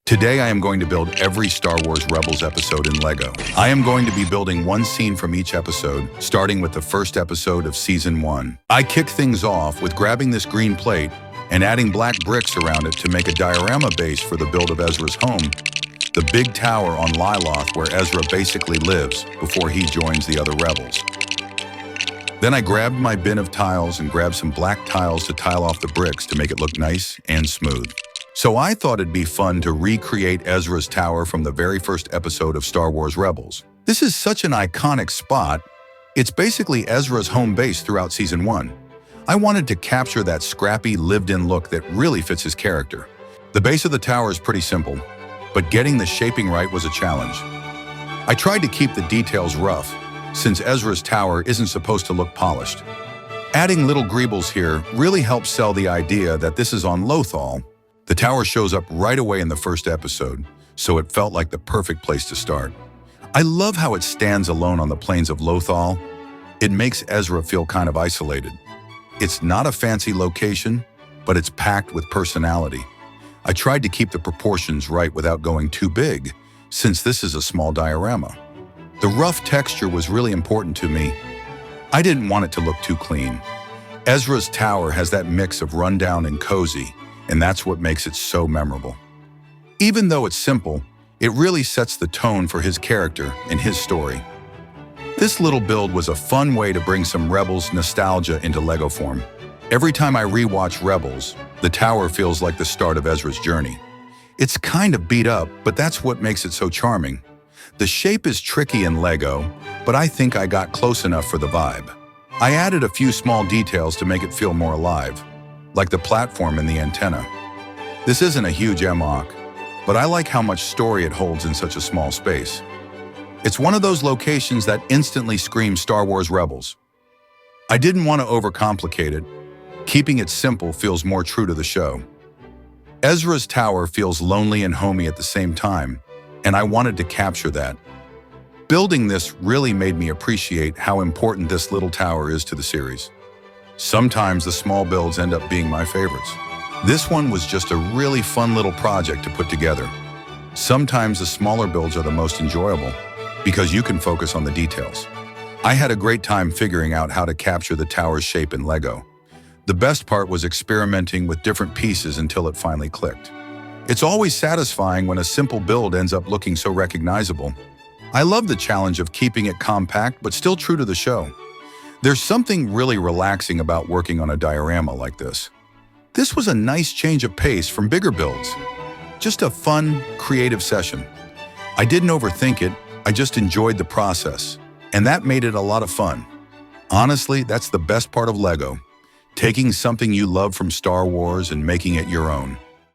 Today I am going to build every Star Wars Rebels episode in LEGO. I am going to be building one scene from each episode, starting with the first episode of Season 1. I kick things off with grabbing this green plate and adding black bricks around it to make a diorama base for the build of Ezra's home, the big tower on Liloth where Ezra basically lives before he joins the other rebels. Then I grabbed my bin of tiles and grabbed some black tiles to tile off the bricks to make it look nice and smooth. So I thought it'd be fun to recreate Ezra's tower from the very first episode of Star Wars Rebels. This is such an iconic spot. It's basically Ezra's home base throughout Season 1. I wanted to capture that scrappy, lived-in look that really fits his character. The base of the tower is pretty simple, but getting the shaping right was a challenge. I tried to keep the details rough, since Ezra's tower isn't supposed to look polished. Adding little greebles here really helps sell the idea that this is on Lothal. The tower shows up right away in the first episode, so it felt like the perfect place to start. I love how it stands alone on the plains of Lothal. It makes Ezra feel kind of isolated. It's not a fancy location, but it's packed with personality. I tried to keep the proportions right without going too big, since this is a small diorama. The rough texture was really important to me. I didn't want it to look too clean. Ezra's tower has that mix of rundown and cozy, and that's what makes it so memorable. Even though it's simple, it really sets the tone for his character and his story. This little build was a fun way to bring some Rebels nostalgia into LEGO form. Every time I rewatch Rebels, the tower feels like the start of Ezra's journey. It's kind of beat up, but that's what makes it so charming. The shape is tricky in LEGO, but I think I got close enough for the vibe. I added a few small details to make it feel more alive, like the platform and the antenna. This isn't a huge MOC, but I like how much story it holds in such a small space. It's one of those locations that instantly screams Star Wars Rebels. I didn't want to overcomplicate it. Keeping it simple feels more true to the show. Ezra's tower feels lonely and homey at the same time, and I wanted to capture that. Building this really made me appreciate how important this little tower is to the series. Sometimes the small builds end up being my favorites. This one was just a really fun little project to put together. Sometimes the smaller builds are the most enjoyable because you can focus on the details. I had a great time figuring out how to capture the tower's shape in LEGO. The best part was experimenting with different pieces until it finally clicked. It's always satisfying when a simple build ends up looking so recognizable. I love the challenge of keeping it compact but still true to the show. There's something really relaxing about working on a diorama like this. This was a nice change of pace from bigger builds. Just a fun, creative session. I didn't overthink it, I just enjoyed the process, and that made it a lot of fun. Honestly, that's the best part of LEGO, taking something you love from Star Wars and making it your own.